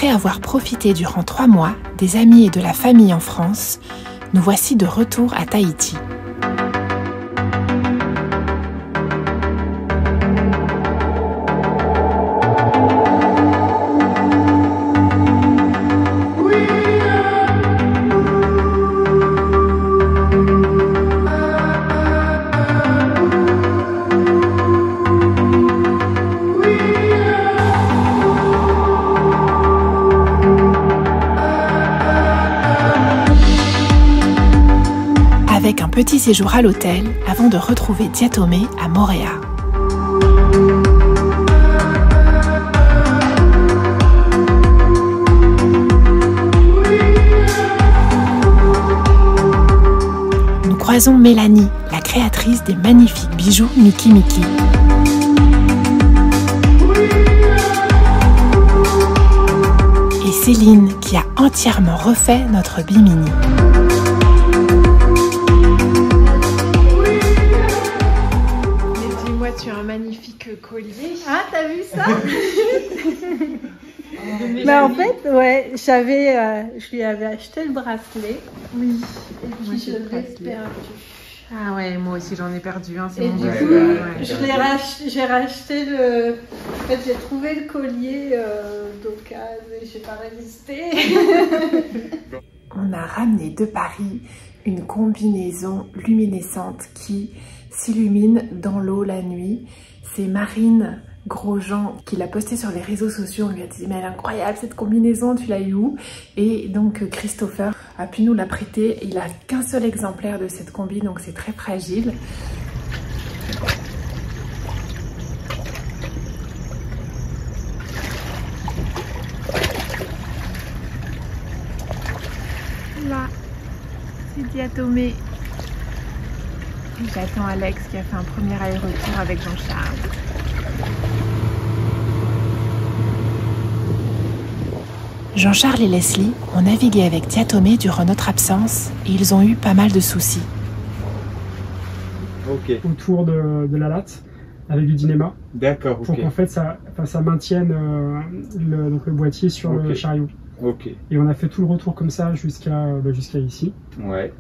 Après avoir profité durant 3 mois des amis et de la famille en France, nous voici de retour à Tahiti. Avec un petit séjour à l'hôtel avant de retrouver Diatomé à Moorea. Nous croisons Mélanie, la créatrice des magnifiques bijoux Miki Miki. Et Céline qui a entièrement refait notre bimini. Tu as un magnifique collier. Ah, t'as vu ça? Mais en fait, ouais, je lui avais acheté le bracelet. Oui. Et puis je l'ai perdu. Ah ouais, moi aussi j'en ai perdu un. Et du coup, j'ai racheté le. En fait, j'ai trouvé le collier d'occasion et j'ai pas résisté. On a ramené de Paris une combinaison luminescente qui s'illumine dans l'eau la nuit. C'est Marine Grosjean qui l'a postée sur les réseaux sociaux. On lui a dit mais elle est incroyable cette combinaison, tu l'as eu où? Et donc Christopher a pu nous la prêter. Il a qu'un seul exemplaire de cette combi, donc c'est très fragile. Là, c'est Diatomé. J'attends Alex qui a fait un premier aller-retour avec Jean-Charles. Jean-Charles et Leslie ont navigué avec Diatomé durant notre absence et ils ont eu pas mal de soucis. Okay. Autour de la latte avec du dynéma. D'accord. Pour qu'en fait ça maintienne le boîtier sur le chariot. Ok. Et on a fait tout le retour comme ça jusqu'à ici. Ouais.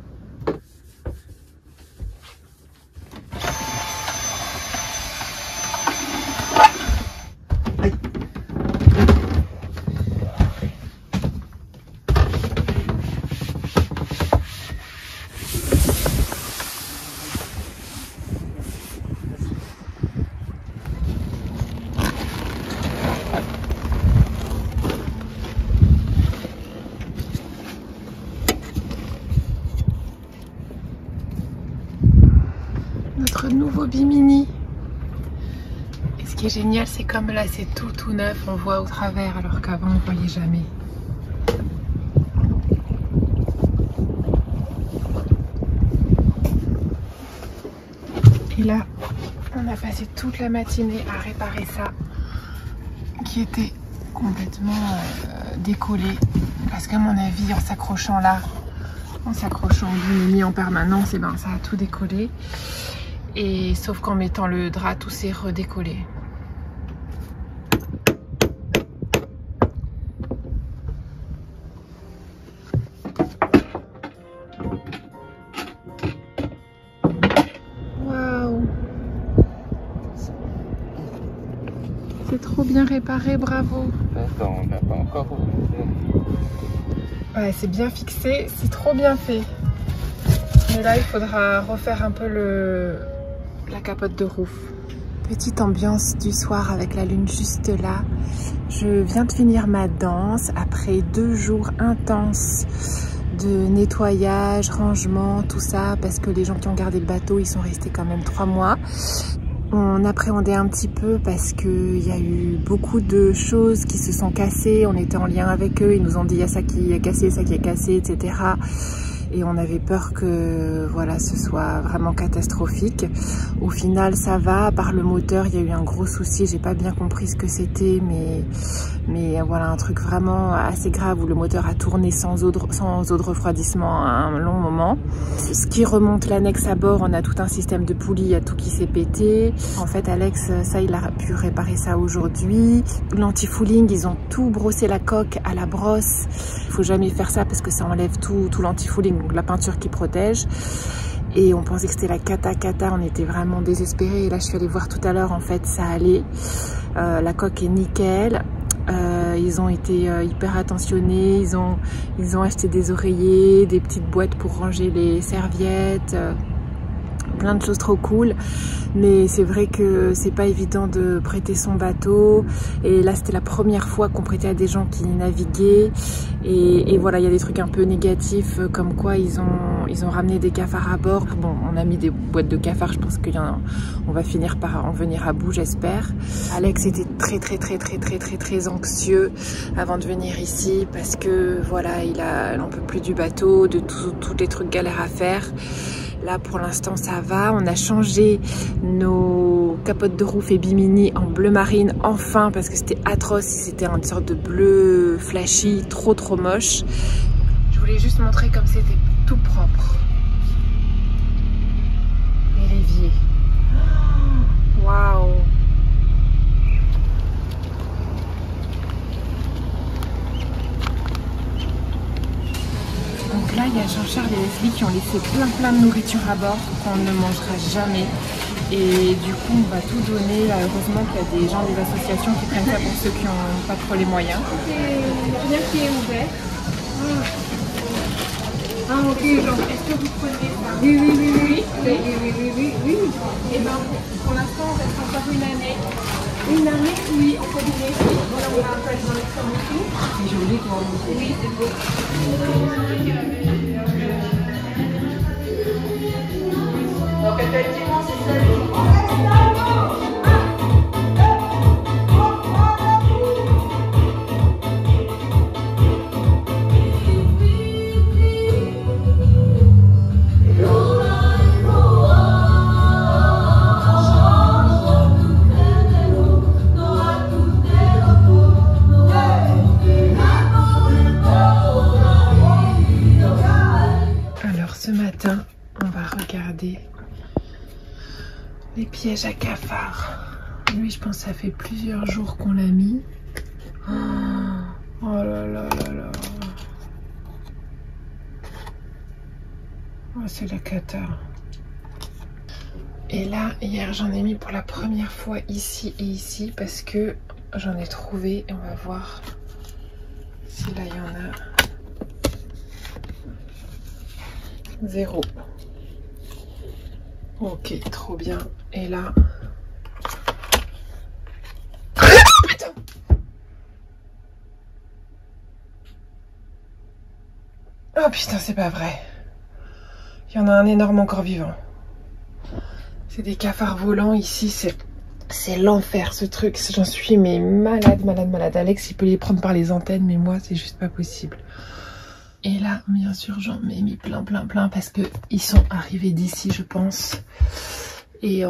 Notre nouveau bimini. Et ce qui est génial, c'est comme là c'est tout neuf, on voit au travers alors qu'avant on voyait jamais. Et là, on a passé toute la matinée à réparer ça qui était complètement décollé parce qu'à mon avis en s'accrochant là, en s'accrochant au bimini en permanence, et ben ça a tout décollé. Et sauf qu'en mettant le drap, tout s'est redécollé. Waouh! C'est trop bien réparé, bravo! Attends, on n'a pas encore. Ouais, c'est bien fixé, c'est trop bien fait. Mais là, il faudra refaire un peu la capote de roue. Petite ambiance du soir avec la lune juste là. Je viens de finir ma danse après 2 jours intenses de nettoyage, rangement, tout ça, parce que les gens qui ont gardé le bateau, ils sont restés quand même 3 mois. On appréhendait un petit peu parce qu'il y a eu beaucoup de choses qui se sont cassées. On était en lien avec eux, ils nous ont dit il y a ça qui est cassé, ça qui est cassé, etc. et on avait peur que voilà, ce soit vraiment catastrophique. Au final, ça va. À part le moteur, il y a eu un gros souci. J'ai pas bien compris ce que c'était, mais voilà, un truc vraiment assez grave où le moteur a tourné sans eau de refroidissement à un long moment. Ce qui remonte l'annexe à bord, on a tout un système de poulies, il y a tout qui s'est pété. En fait, Alex, ça, il a pu réparer ça aujourd'hui. L'anti-fouling, ils ont tout brossé la coque à la brosse. Il faut jamais faire ça parce que ça enlève tout l'anti-fouling, donc la peinture qui protège. Et on pensait que c'était la cata, on était vraiment désespérés. Et là, je suis allée voir tout à l'heure, en fait, ça allait. La coque est nickel. Ils ont été hyper attentionnés. Ils ont acheté des oreillers, des petites boîtes pour ranger les serviettes. Plein de choses trop cool, mais c'est vrai que c'est pas évident de prêter son bateau, et là c'était la première fois qu'on prêtait à des gens qui naviguaient, et voilà, il y a des trucs un peu négatifs, comme quoi ils ont ramené des cafards à bord. Bon, on a mis des boîtes de cafards, je pense qu'on va finir par en venir à bout, j'espère. Alex était très anxieux avant de venir ici, parce que voilà, il en peut plus du bateau, de tous les trucs galères à faire. Là, pour l'instant, ça va. On a changé nos capotes de rouf et bimini en bleu marine, enfin, parce que c'était atroce. C'était une sorte de bleu flashy, trop moche. Je voulais juste montrer comme c'était tout propre. Et l'évier. Waouh! Donc là, il y a Jean-Charles et Leslie qui ont laissé plein de nourriture à bord qu'on ne mangera jamais. Et du coup, on va tout donner. Là, heureusement qu'il y a des gens des associations qui prennent ça pour ceux qui n'ont pas trop les moyens. Il n'y a rien qui est ouvert. Ah ok, donc est-ce que vous prenez ça? Oui. Et ben pour l'instant, on reste encore une année. Une année, oui, on peut donner. Voilà, on a un peu dans les promotions. C'est joli quoi. Oui, c'est beau. Donc effectivement, c'est ça. On va regarder les pièges à cafards. Lui, je pense que ça fait plusieurs jours qu'on l'a mis. Oh là là. Oh, c'est la cata. Et là, hier, j'en ai mis pour la première fois ici et ici parce que j'en ai trouvé. Et on va voir si là, il y en a. 0. Ok, trop bien. Et là... Putain. Oh putain, c'est pas vrai. Il y en a un énorme encore vivant. C'est des cafards volants ici, c'est l'enfer ce truc. J'en suis mais malade. Alex, il peut les prendre par les antennes, mais moi, c'est juste pas possible. Et là, bien sûr, j'en ai mis plein parce que ils sont arrivés d'ici, je pense. Et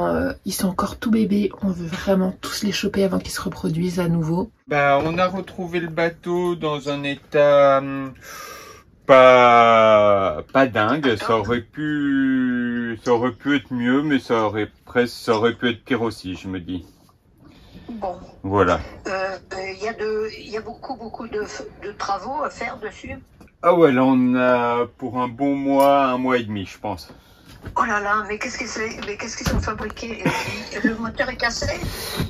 ils sont encore tout bébés. On veut vraiment tous les choper avant qu'ils se reproduisent à nouveau. Bah, on a retrouvé le bateau dans un état pas dingue. Ça aurait pu être mieux, mais ça aurait pu être pire aussi, je me dis. Bon. Voilà. Il y a beaucoup de travaux à faire dessus. Ah ouais, là on a pour un bon mois, 1 mois et demi, je pense. Oh là là, mais qu'est-ce qu'ils ont fabriqué? Le moteur est cassé?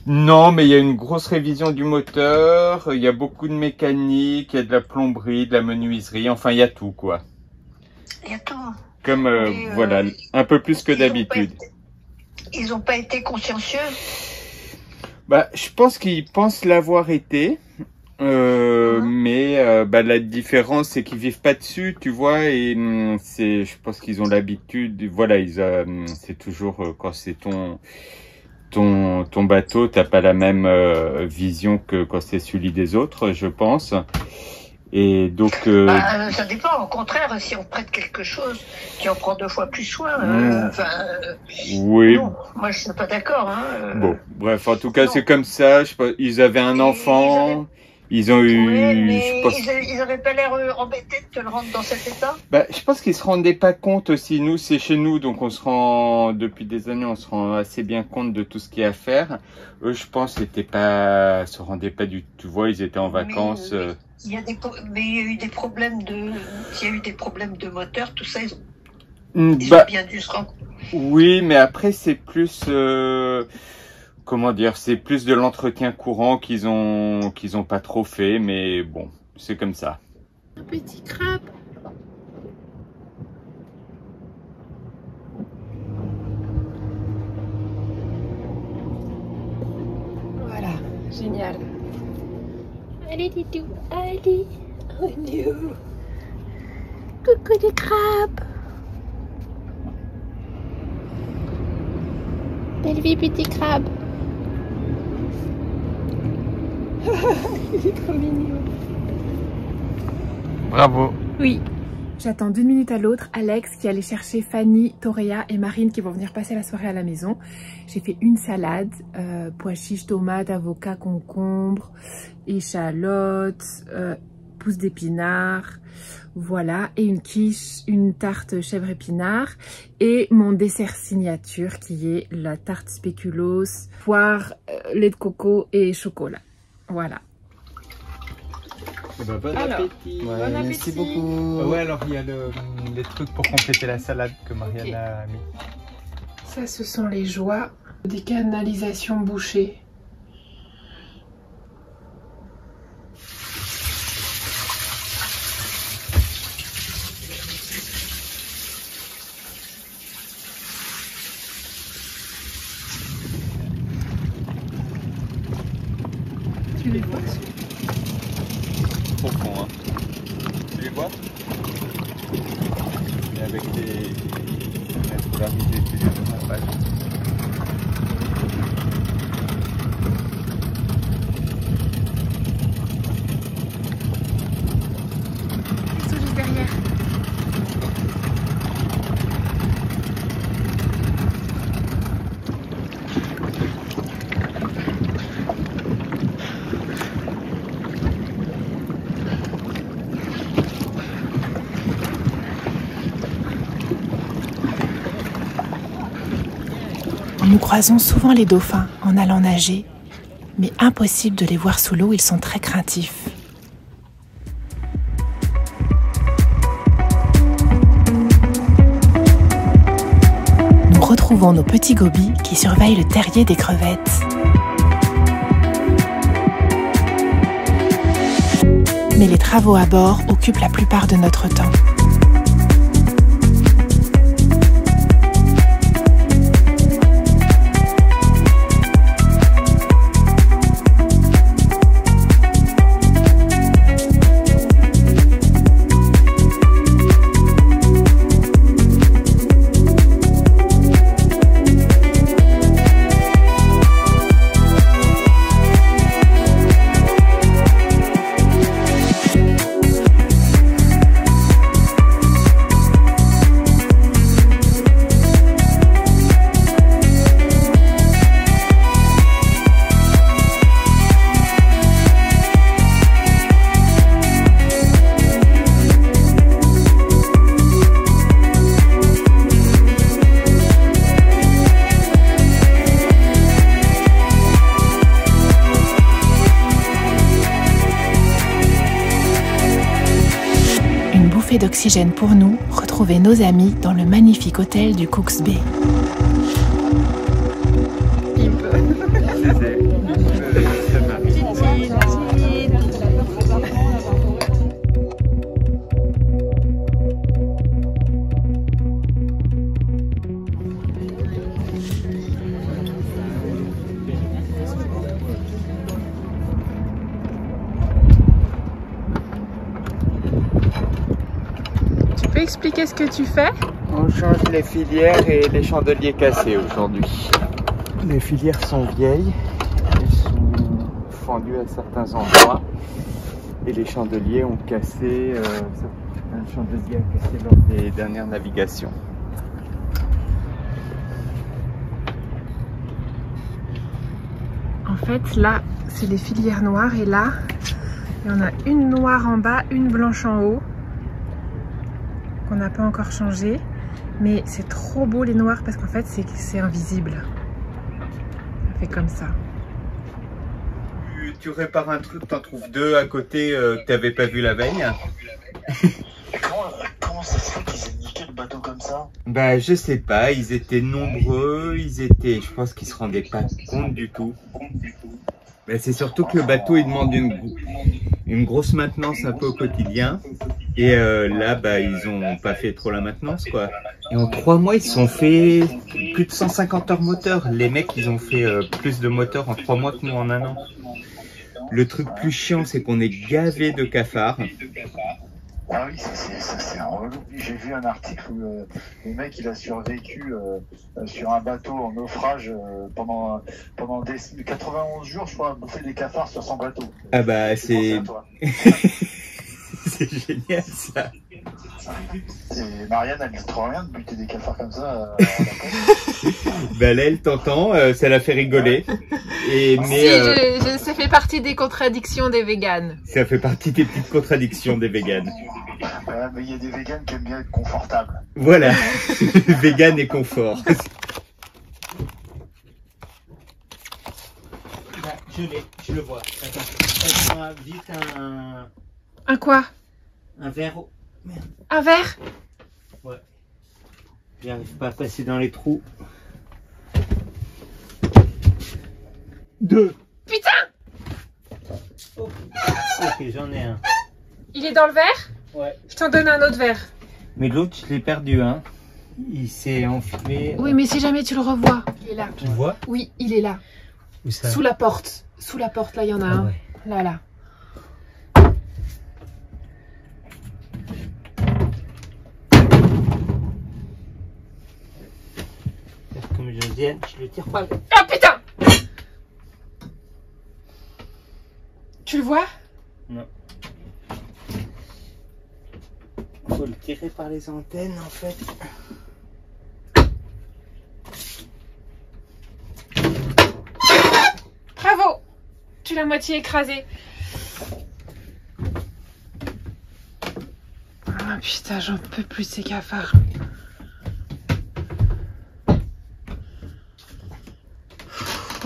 Non, mais il y a une grosse révision du moteur, il y a beaucoup de mécanique, il y a de la plomberie, de la menuiserie, enfin il y a tout quoi. Il y a tout. Comme, voilà, un peu plus que d'habitude. Ils n'ont pas été consciencieux? Bah, je pense qu'ils pensent l'avoir été. Mais la différence c'est qu'ils vivent pas dessus, tu vois, et je pense qu'ils ont l'habitude, voilà, c'est toujours quand c'est ton bateau, t'as pas la même vision que quand c'est celui des autres, je pense. Et donc... ça dépend. Au contraire, si on prête quelque chose, qui en prend 2 fois plus soin, oui. Non, moi je suis pas d'accord. Bon, bref, en tout cas, c'est comme ça. Je sais pas, ils avaient un enfant... Ils ont eu... Oui, mais ils avaient pas l'air embêtés de te le rendre dans cet état. Bah, je pense qu'ils se rendaient pas compte aussi. Nous, c'est chez nous, donc on se rend, depuis des années, on se rend assez bien compte de tout ce qu'il y a à faire. Eux, je pense, se rendaient pas du tout. Tu vois, ils étaient en vacances. Il y a eu des problèmes de moteur, tout ça. Ils ont bien dû se rendre. Oui, mais après, c'est plus... comment dire, c'est plus de l'entretien courant qu'ils ont pas trop fait, mais bon, c'est comme ça. Un petit crabe. Voilà, génial. Allez, Didou, allez. Oh non. Coucou des crabes. Belle vie, petit crabe. Il est trop mignon. Bravo. Oui. J'attends d'une minute à l'autre Alex qui allait chercher Fanny, Toréa et Marine qui vont venir passer la soirée à la maison. J'ai fait une salade, pois chiches, tomates, avocats, concombres, échalotes, pousses d'épinards, voilà, et une quiche, une tarte chèvre épinard et mon dessert signature qui est la tarte spéculoos, poire, lait de coco et chocolat. Voilà. Bon appétit. Ouais, bon appétit. Merci beaucoup. Ouais, alors il y a les trucs pour compléter la salade que Marianne a mis. Ça, ce sont les joies des canalisations bouchées. Tu les vois? Profond, hein. Tu les vois? Et avec la polarité, tu les vois pas. Ils sont juste derrière. Nous croisons souvent les dauphins en allant nager, mais impossible de les voir sous l'eau, ils sont très craintifs. Nous retrouvons nos petits gobies qui surveillent le terrier des crevettes. Mais les travaux à bord occupent la plupart de notre temps. D'oxygène pour nous, retrouver nos amis dans le magnifique hôtel du Cooks Bay. Tu peux expliquer ce que tu fais? On change les filières et les chandeliers cassés aujourd'hui. Les filières sont vieilles, elles sont fendues à certains endroits Et les chandeliers ont cassé, un chandelier a cassé lors des dernières navigations. En fait, là, c'est les filières noires et là, il y en a une noire en bas, une blanche en haut, qu'on n'a pas encore changé. Mais c'est trop beau les noirs parce qu'en fait, c'est invisible. Ça fait comme ça. Tu répares un truc, t'en trouves deux à côté que t'avais pas vu la veille. Comment ça se fait qu'ils aient niqué le bateau comme ça? Bah je sais pas, ils étaient nombreux, je pense qu'ils se rendaient pas compte du tout. Mais c'est surtout que le bateau il demande une grosse maintenance un peu au quotidien. Et là bah ils ont pas fait trop la maintenance quoi. Et en 3 mois ils se sont fait plus de 150 heures moteur. Les mecs ils ont fait plus de moteurs en 3 mois que nous en 1 an. Le truc plus chiant c'est qu'on est gavé de cafards. Ah oui, ça c'est un relou. J'ai vu un article où le mec il a survécu sur un bateau en naufrage pendant 91 jours, je crois, à bouffer des cafards sur son bateau. Ah bah c'est... C'est génial ça. Et Marianne elle dit trop rien de buter des cafards comme ça. Bah là elle t'entend, ça l'a fait rigoler. Et, mais, ça fait partie des contradictions des véganes. Ça fait partie des petites contradictions des véganes. Ouais, mais il y a des véganes qui aiment bien être confortables. Voilà, vegan et confort. Bah, je le vois. Attends, prends-moi vite Un quoi? Un verre. Merde. Un verre? Ouais. J'arrive pas à passer dans les trous. 2. Putain! Oh. Ok, j'en ai un. Il est dans le verre? Ouais. Je t'en donne un autre verre. Mais l'autre, je l'ai perdu, hein. Il s'est enflé. Oui, mais si jamais tu le revois, il est là. Tu le vois? Oui, il est là. Où ça? Sous la porte. Sous la porte, là, il y en a un. Ouais. Là, là. Comme je dis, je le tire pas. Ah putain! Tu le vois? Non. Faut le tirer par les antennes en fait. Bravo! Tu l'as moitié écrasé. Ah putain, j'en peux plus de ces cafards.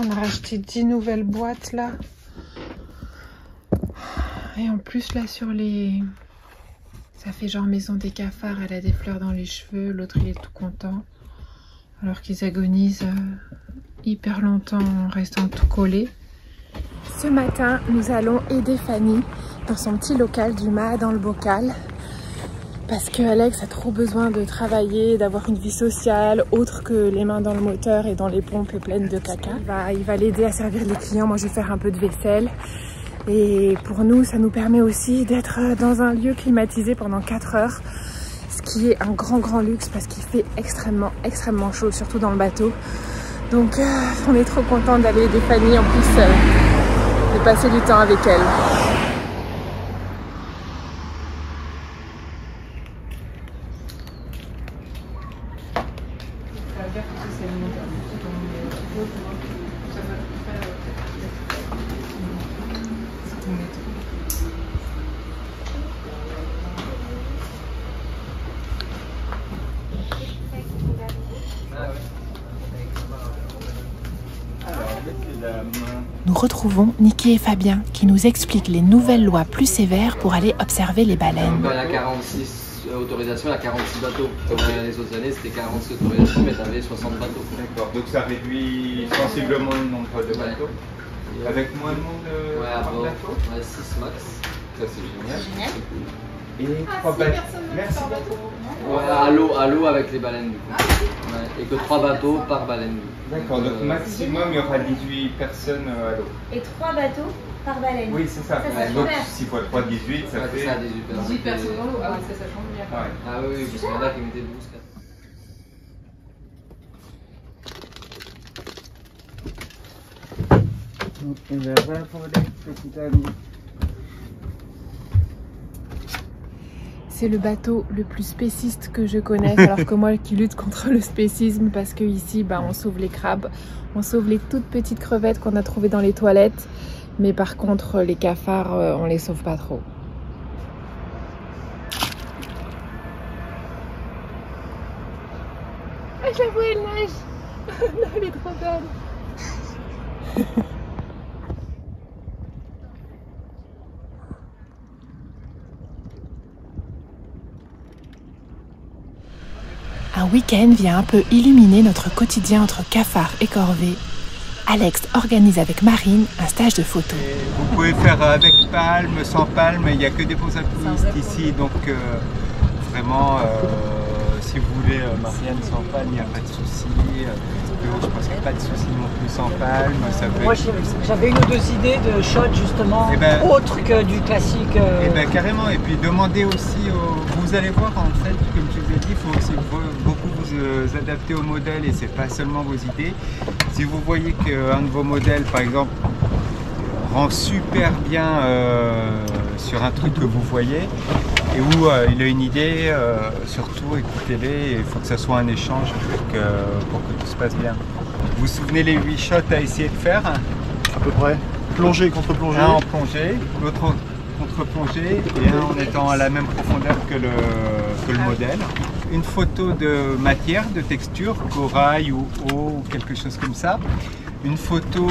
On a racheté 10 nouvelles boîtes là. Et en plus là sur les... Ça fait genre maison des cafards, elle a des fleurs dans les cheveux, l'autre il est tout content. Alors qu'ils agonisent hyper longtemps en restant tout collés. Ce matin, nous allons aider Fanny dans son petit local du mât dans le bocal. Parce que Alex a trop besoin de travailler, d'avoir une vie sociale, autre que les mains dans le moteur et dans les pompes pleines de caca. Il va l'aider à servir les clients, moi je vais faire un peu de vaisselle. Et pour nous, ça nous permet aussi d'être dans un lieu climatisé pendant 4 heures. Ce qui est un grand luxe parce qu'il fait extrêmement chaud, surtout dans le bateau. Donc on est trop content d'aller aider Fanny, en plus de passer du temps avec elle. Nous retrouvons Niki et Fabien qui nous expliquent les nouvelles lois plus sévères pour aller observer les baleines. Il y a 46 autorisations, il y a 46 bateaux. Comme les autres années, c'était 46 autorisations, mais tu avais 60 bateaux. D'accord, donc ça réduit sensiblement le nombre de bateaux. Ouais. Avec moins de monde par bateau? Ouais, 6 max. Ça, c'est génial. Et 3 bateaux. Merci beaucoup. Ouais, à l'eau avec les baleines du coup. Ouais, et que 3 bateaux par baleine. D'accord, donc maximum il y aura 18 personnes à l'eau. Et 3 bateaux par baleine. Oui, c'est ça. C'est Donc super. 6 fois 3, 18, ça fait... Ça, 18 personnes. 18 personnes dans l'eau, ah oui, ça change bien. Ouais. Ah oui, parce qu'il y en a qui mettaient 12 4. Donc on va voler petit ami. c'est le bateau le plus spéciste que je connaisse, alors que moi qui lutte contre le spécisme, parce que ici on sauve les crabes, on sauve les toutes petites crevettes qu'on a trouvées dans les toilettes, mais par contre les cafards on les sauve pas trop. Ah, j'avoue elle nage. Non, elle est trop belle. Un week-end vient un peu illuminer notre quotidien entre cafards et corvées. Alex organise avec Marine un stage de photo. Vous pouvez faire avec palme, sans palme, il n'y a que des beaux alpinistes ici, donc vraiment, si vous voulez Marianne sans palme, il n'y a pas de souci. Je pense qu'il n'y a pas de souci non plus sans palme. Moi j'avais une ou deux idées de shots justement, autres que du classique. Carrément, et puis demandez aussi, vous allez voir en fait, comme je vous ai dit, il faut aussi beaucoup vous adapter au modèle et c'est pas seulement vos idées. Si vous voyez qu'un de vos modèles par exemple rend super bien sur un truc que vous voyez et où il a une idée, surtout écoutez-les, il faut que ça soit un échange pour que tout se passe bien. Vous vous souvenez les 8 shots à essayer de faire? À peu près. Plongée, contre-plongée. Un en plongée, l'autre en contre-plongée et un en étant à la même profondeur que le modèle. Une photo de matière, de texture, corail ou eau ou quelque chose comme ça. Une photo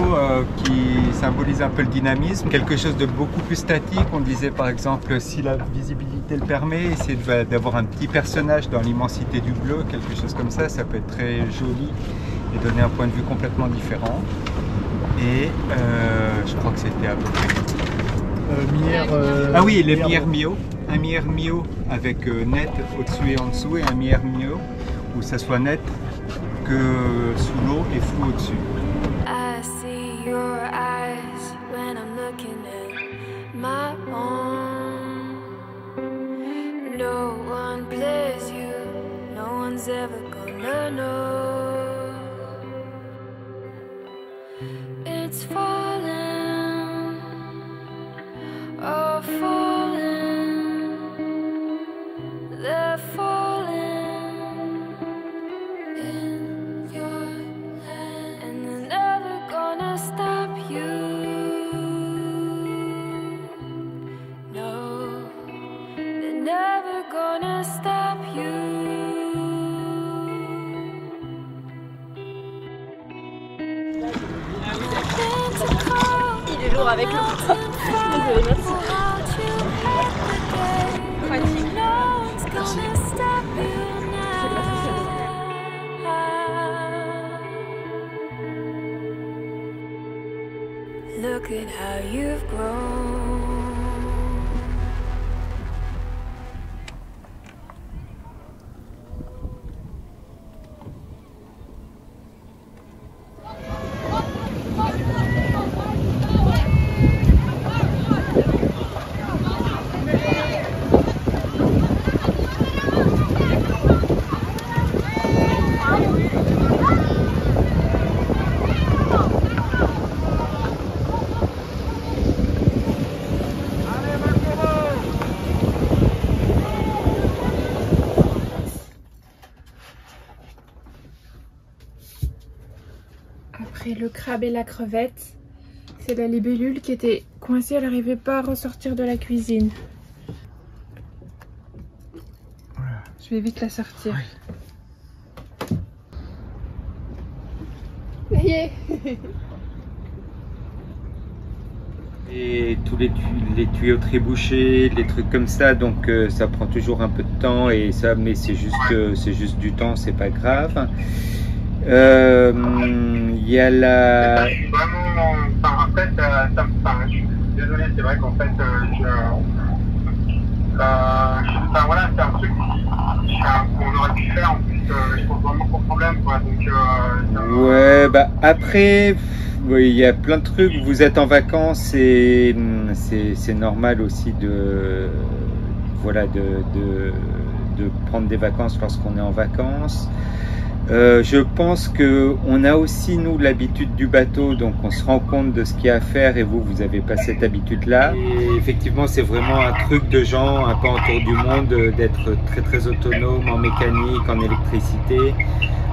qui symbolise un peu le dynamisme, quelque chose de beaucoup plus statique. On disait par exemple, si la visibilité le permet, essayer d'avoir un petit personnage dans l'immensité du bleu, quelque chose comme ça, ça peut être très joli et donner un point de vue complètement différent. Et je crois que c'était à peu près. Ah oui, le Mier Mio. Un Mier Mio avec net au-dessus et en dessous et un Mier Mio où ça soit net que sous l'eau et flou au-dessus. I see your eyes when I'm looking at my own. No one plays you, no one's ever gonna know. It's falling, oh falling, they're falling in your hand, and they're never gonna stop you. No, they're never gonna stop you. Il est lourd avec le bras. Désolée, merci. Fatigue. Merci. Look at how you've grown. Après le crabe et la crevette, c'est la libellule qui était coincée, elle n'arrivait pas à ressortir de la cuisine. Je vais vite la sortir. Ça y est. Et tous les tuyaux trébuchés, les trucs comme ça, donc ça prend toujours un peu de temps et ça, mais c'est juste du temps, c'est pas grave. Il y a la. Je suis vraiment. Enfin, en fait, je suis désolé, c'est vrai qu'en fait, enfin voilà, c'est un truc qu'on aurait pu faire. En plus, je pense vraiment qu'au problème, quoi. Donc. Ouais, bah après. Oui, il y a plein de trucs, vous êtes en vacances et c'est normal aussi de prendre des vacances lorsqu'on est en vacances. Je pense que on a aussi nous l'habitude du bateau, donc on se rend compte de ce qu'il y a à faire et vous avez pas cette habitude-là. Et effectivement, c'est vraiment un truc de gens un peu autour du monde d'être très très autonome en mécanique, en électricité,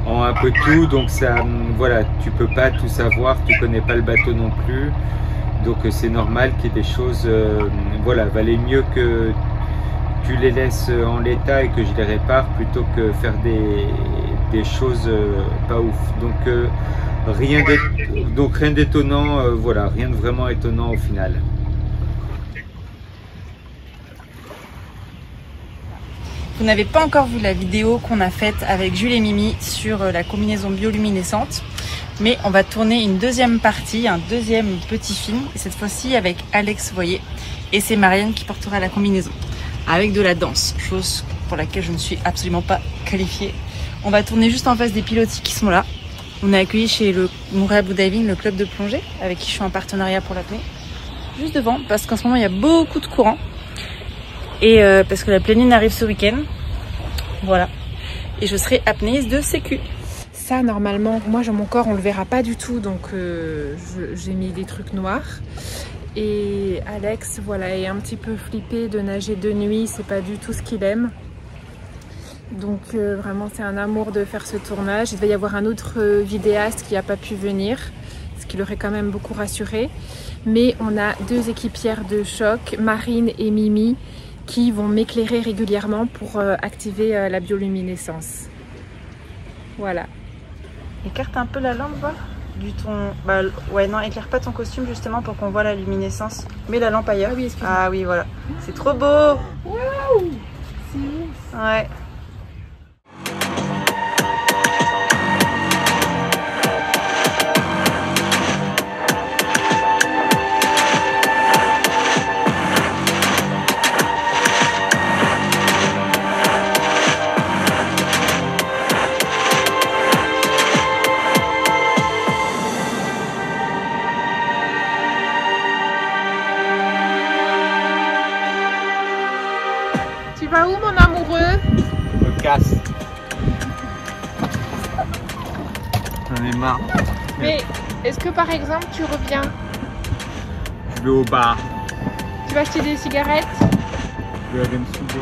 en un peu tout. Donc ça, voilà, tu peux pas tout savoir, tu connais pas le bateau non plus. Donc c'est normal qu'il y ait des choses, voilà, valait mieux que tu les laisses en l'état et que je les répare plutôt que faire des choses pas ouf. Donc rien d'étonnant, voilà, rien de vraiment étonnant au final. Vous n'avez pas encore vu la vidéo qu'on a faite avec Jules et Mimi sur la combinaison bioluminescente, mais on va tourner une deuxième partie, un deuxième petit film, et cette fois-ci avec Alex Voyer, et c'est Marianne qui portera la combinaison, avec de la danse, chose pour laquelle je ne suis absolument pas qualifiée. On va tourner juste en face des pilotis qui sont là. On est accueillis chez le Montréal Blue Diving, le club de plongée, avec qui je suis en partenariat pour l'apnée. Juste devant, parce qu'en ce moment il y a beaucoup de courant. Et parce que la pleine lune arrive ce week-end. Voilà. Et je serai apnéiste de sécu. Ça, normalement, moi, mon corps, on le verra pas du tout. Donc, j'ai mis des trucs noirs. Et Alex, voilà, est un petit peu flippé de nager de nuit. C'est pas du tout ce qu'il aime. Donc, vraiment, c'est un amour de faire ce tournage. Il va y avoir un autre vidéaste qui n'a pas pu venir, ce qui l'aurait quand même beaucoup rassuré. Mais on a deux équipières de choc, Marine et Mimi, qui vont m'éclairer régulièrement pour activer la bioluminescence. Voilà. Écarte un peu la lampe, voir du ton... Bah, ouais, non, éclaire pas ton costume justement pour qu'on voit la luminescence. Mets la lampe ailleurs. Ah oui, voilà. C'est trop beau. Waouh, c'est ouf. Ouais. Tu vas où, mon amoureux? Je me casse. J'en ai marre. Mais est-ce que par exemple tu reviens? Je vais au bar. Tu vas acheter des cigarettes? Je vais aller me souder.